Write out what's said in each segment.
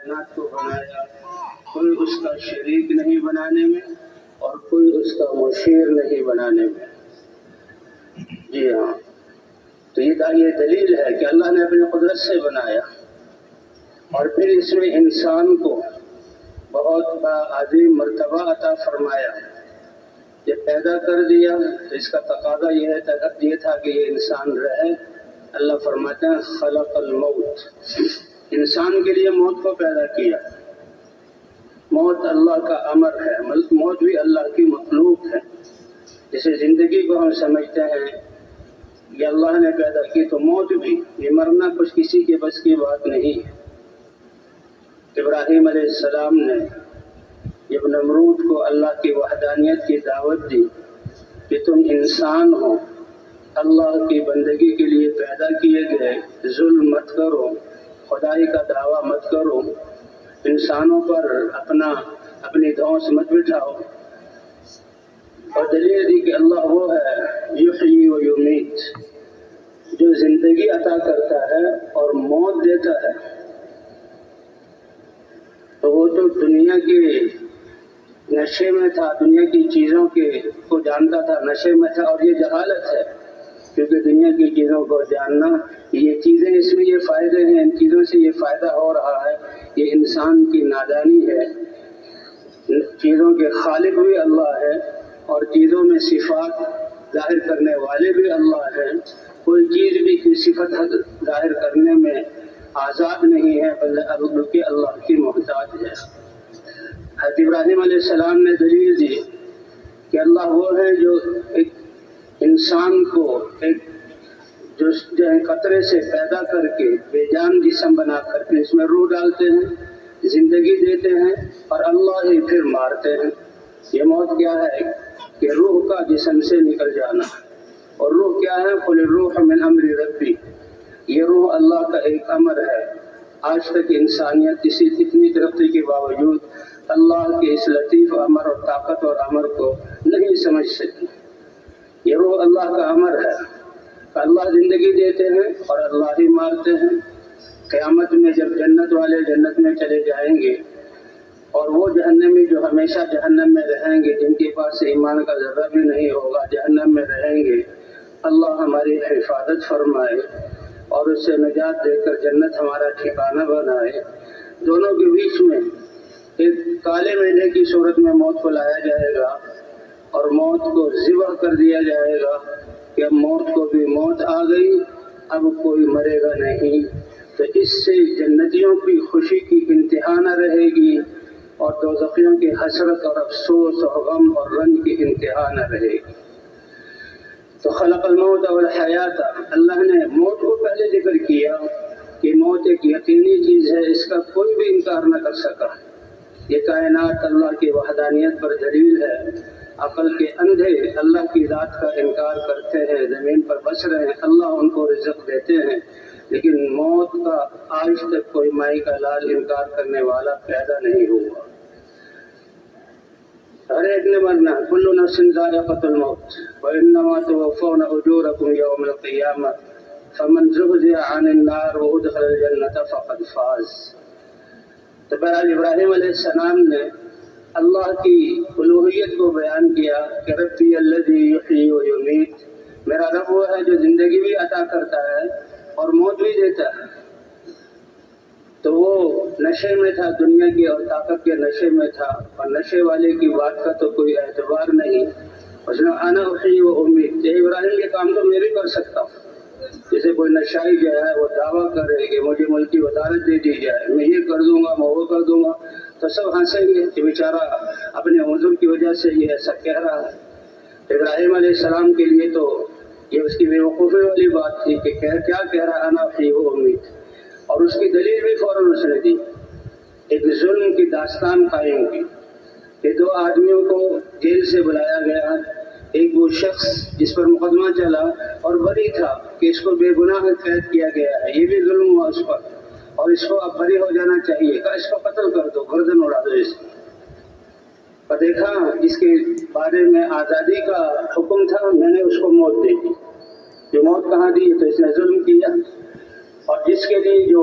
کائنات کو بنایا، کوئی اس کا شریک نہیں بنانے میں اور کوئی اس کا مشیر نہیں بنانے میں۔ جی ہاں، تو یہ دلیل ہے کہ اللہ نے اپنی قدرت سے بنایا، اور پھر اس میں انسان کو بہت عظیم مرتبہ عطا فرمایا۔ یہ پیدا کر دیا تو اس کا تقاضا یہ تھا کہ یہ انسان رہے۔ اللہ فرماتے ہیں خلق الموت، انسان کے لیے موت کو پیدا کیا۔ موت اللہ کا امر ہے، موت بھی اللہ کی مخلوق ہے۔ جیسے زندگی کو ہم سمجھتے ہیں کہ اللہ نے پیدا کی، تو موت بھی، یہ مرنا کچھ کسی کے بس کی بات نہیں ہے۔ ابراہیم علیہ السلام نے جب نمرود کو اللہ کی وحدانیت کی دعوت دی کہ تم انسان ہو، اللہ کی بندگی کے لیے پیدا کیے گئے، ظلم مت کرو، خدائی کا دعویٰ مت کرو، انسانوں پر اپنی دھونس مت بٹھاؤ، اور دلیل دی کہ اللہ وہ ہے یحیی و یمیت، جو زندگی عطا کرتا ہے اور موت دیتا ہے۔ تو وہ تو دنیا کے نشے میں تھا، دنیا کی چیزوں کو جانتا تھا، نشے میں تھا، اور یہ جہالت ہے، کیونکہ دنیا کی چیزوں کو جاننا، یہ چیزیں اس میں یہ فائدے ہیں، ان چیزوں سے یہ فائدہ ہو رہا ہے، یہ انسان کی نادانی ہے۔ چیزوں کے خالق بھی اللہ ہے، اور چیزوں میں صفات ظاہر کرنے والے بھی اللہ ہیں۔ کوئی چیز بھی کی صفت ظاہر کرنے میں آزاد نہیں ہے، بلکہ اللہ کی محتاج ہے۔ حضرت ابراہیم علیہ السلام نے دلیل دی کہ اللہ وہ ہے جو ایک انسان کو جو قطرے سے پیدا کر کے بے جان جسم بنا کر کے اس میں روح ڈالتے ہیں، زندگی دیتے ہیں، اور اللہ ہی پھر مارتے ہیں۔ یہ موت کیا ہے کہ روح کا جسم سے نکل جانا، اور روح کیا ہے؟ قل الروح من امر ربی، یہ روح اللہ کا ایک امر ہے۔ آج تک انسانیت اتنی ترقی کے باوجود اللہ کے اس لطیف امر اور طاقت اور امر کو نہیں سمجھ سکی۔ یہ روح اللہ کا امر ہے، اللہ زندگی دیتے ہیں اور اللہ ہی مارتے ہیں۔ قیامت میں جب جنت والے جنت میں چلے جائیں گے، اور وہ جہنمی جو ہمیشہ جہنم میں رہیں گے، جن کے پاس ایمان کا ذرہ بھی نہیں ہوگا، جہنم میں رہیں گے، اللہ ہماری حفاظت فرمائے اور اس سے نجات دے کر جنت ہمارا ٹھکانہ بنائے۔ دونوں کے بیچ میں ایک کالے مہینے کی صورت میں موت کو لایا جائے گا، اور موت کو ذبح کر دیا جائے گا کہ اب موت کو بھی موت آ گئی، اب کوئی مرے گا نہیں۔ تو اس سے جنتیوں کی خوشی کی انتہا نہ رہے گی، اور دوزخیوں کی حسرت اور افسوس اور غم اور رنج کی انتہا نہ رہے گی۔ تو خلق الموت والحیات، اللہ نے موت کو پہلے ذکر کیا کہ موت ایک یقینی چیز ہے، اس کا کوئی بھی انکار نہ کر سکا۔ یہ کائنات اللہ کی وحدانیت پر دلیل ہے۔ عقل کے اندھے اللہ کی ذات کا انکار کرتے ہیں، زمین پر بس رہے ہیں، اللہ ان کو رزق دیتے ہیں، لیکن موت کا آج تک کوئی مائی کا لال انکار کرنے والا پیدا نہیں ہوا۔ ہر ایک نے مرنا، کل نفس ذائقۃ الموت وانما توفون اجورکم یوم القیامہ فمن زحزح عن النار وادخل الجنۃ فقد فاز۔ تو بہرحال ابراہیم علیہ السلام نے اللہ کی الوہیت کو بیان کیا کہ ربی الذی یحیی و یمیت، میرا رب وہ ہے جو زندگی بھی عطا کرتا ہے اور موت بھی دیتا ہے۔ تو وہ نشے میں تھا، دنیا کی اور طاقت کے نشے میں تھا، اور نشے والے کی بات کا تو کوئی اعتبار نہیں۔ اس نے انا احیی و امیت، یہ ابراہیم یہ کام تو میں بھی کر سکتا ہوں۔ جیسے کوئی نشائی جو ہے وہ دعویٰ کرے کہ مجھے ملکی وزارت دے دی جائے، میں یہ کر دوں گا، میں وہ کر دوں گا، تو سب ہنسیں گے کہ بیچارہ اپنے عذر کی وجہ سے یہ ایسا کہہ رہا ہے۔ ابراہیم علیہ السلام کے لیے تو یہ اس کی بے وقوفی والی بات تھی کہ کیا کہہ رہا انا احیی و امیت، اور اس کی دلیل بھی فوراً اس نے دی۔ ایک ظلم کی داستان قائم کی کہ دو آدمیوں کو جیل سے بلایا گیا، ایک وہ شخص جس پر مقدمہ چلا اور بری تھا کہ اس کو بے گناہ قید کیا گیا ہے، یہ بھی ظلم ہوا اس پر، اور اس کو اب بری ہو جانا چاہیے، کہ اس کو قتل کر دو، گردن اڑا دو اس کی۔ اور دیکھا جس کے بارے میں آزادی کا حکم تھا، میں نے اس کو موت دے دی۔ جو موت کہاں دی؟ تو اس نے ظلم کیا۔ اور جس کے لیے جو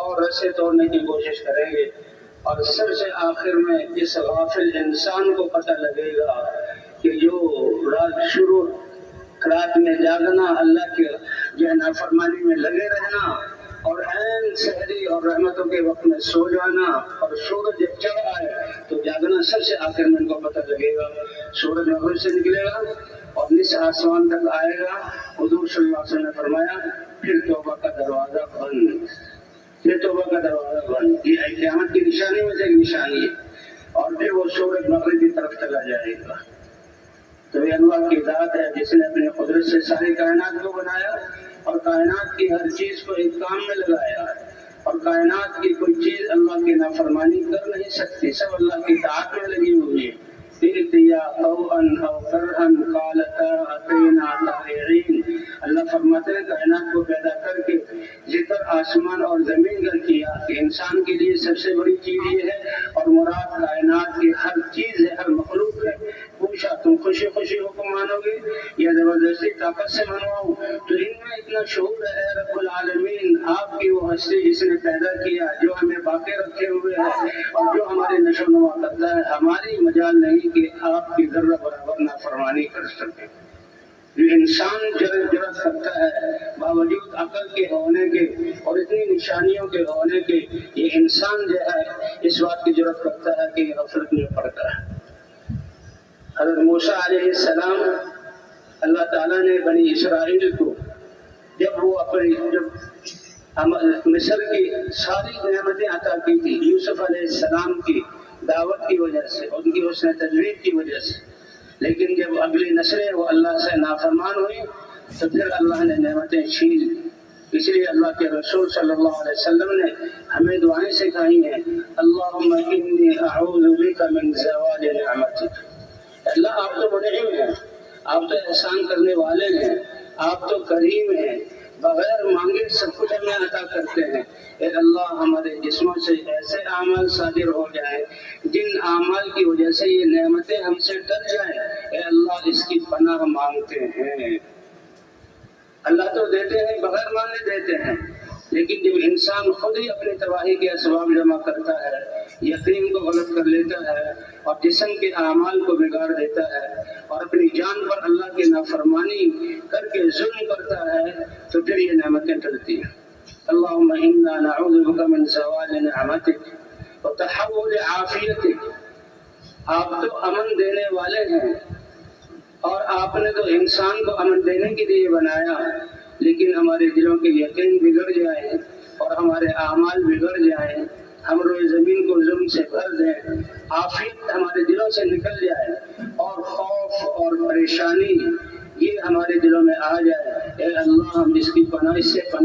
اور رسے توڑنے کی کوشش کریں گے، اور سب سے آخر میں اس غافل انسان کو پتہ لگے گا کہ جو رات میں جاگنا، اللہ کے جو ہے نافرمانی میں لگے رہنا، اور عین سحری اور رحمتوں کے وقت میں سو جانا، اور سورج جب چڑھ آئے تو جاگنا، سب سے آخر میں ان کو پتہ لگے گا۔ سورج مغرب سے نکلے گا اور نصف آسمان تک آئے گا، حضور صلی اللہ علیہ وسلم نے فرمایا پھر توبہ کا دروازہ بند، پھر توبہ کا دروازہ بند۔ یہ قیامت کی نشانی میں سے ایک نشانی ہے، اور پھر وہ سورج مغرب کی طرف چلا جائے گا۔ تو یہ اللہ کی ذات ہے جس نے اپنی قدرت سے ساری کائنات کو بنایا، اور کائنات کی ہر چیز کو ایک کام میں لگایا ہے، اور کائنات کی کوئی چیز اللہ کی نافرمانی کر نہیں سکتی، سب اللہ کی اطاعت میں لگی ہوئی ہے۔ اللہ فرماتے ہیں کائنات کو پیدا کر کے ذکر آسمان اور زمین کا کیا کہ انسان کے لیے سب سے بڑی چیز یہ ہے، اور مراد کائنات کی ہر چیز ہے، ہر مخلوق ہے۔ پوچھا تم خوشی خوشی حکم مانو گے یا زبردستی طاقت سے منواؤں؟ تو ان میں اتنا شعور ہے رب العالمین، آپ کی وہ ہستی جس نے پیدا کیا، جو ہمیں باقی رکھے ہوئے ہے، اور جو ہمارے نشو و نما کرتا ہے، ہماری مجال نہیں کہ آپ کی ذرہ برابر نافرمانی کر سکے۔ جو انسان جرأت کرتا ہے باوجود عقل کے ہونے کے اور اتنی نشانیوں کے ہونے کے، یہ انسان جو ہے اس بات کی جرأت کرتا ہے کہ یہ غفلت میں پڑتا ہے۔ حضرت موسیٰ علیہ السلام، اللہ تعالیٰ نے بنی اسرائیل کو جب وہ مصر کی ساری نعمتیں عطا کی تھی یوسف علیہ السلام کی دعوت کی وجہ سے، ان کی حسن تجوید کی وجہ سے، لیکن جب اگلی نسلیں وہ اللہ سے نافرمان ہوئی تو پھر اللہ نے نعمتیں چھین لی۔ اس لیے اللہ کے رسول صلی اللہ علیہ وسلم نے ہمیں دعائیں سکھائی ہیں، اللہم انی اعوذ بک من زوال نعمتک۔ اللہ آپ تو منعم ہیں، آپ تو احسان کرنے والے ہیں، آپ تو کریم ہیں، بغیر مانگے سب کچھ ہمیں عطا کرتے ہیں۔ اے اللہ ہمارے جسموں سے ایسے اعمال صادر ہو جائیں جن اعمال کی وجہ سے یہ نعمتیں ہم سے ڈر جائیں، اے اللہ اس کی پناہ مانگتے ہیں۔ اللہ تو دیتے ہیں، بغیر مانگے دیتے ہیں، لیکن جب انسان خود ہی اپنی تباہی کے اسباب جمع کرتا ہے، یقین کو غلط کر لیتا ہے اور جسم کے اعمال کو بگاڑ دیتا ہے اور اپنی جان پر اللہ کی نافرمانی کر کے ظلم کرتا ہے، تو پھر یہ نعمتیں ٹلتی ہیں۔ اللہم انا نعوذ بک من زوال نعمتک وتحول عافیتک۔ آپ تو امن دینے والے ہیں، اور آپ نے تو انسان کو امن دینے کے لیے بنایا، لیکن ہمارے دلوں کے یقین بگڑ جائے اور ہمارے اعمال بگڑ جائیں، ہم روئے زمین کو ظلم سے بھر دیں، عافیت ہمارے دلوں سے نکل جائے اور خوف اور پریشانی یہ ہمارے دلوں میں آ جائے، اے اللہ ہم اس کی پناہ، اس سے پناہ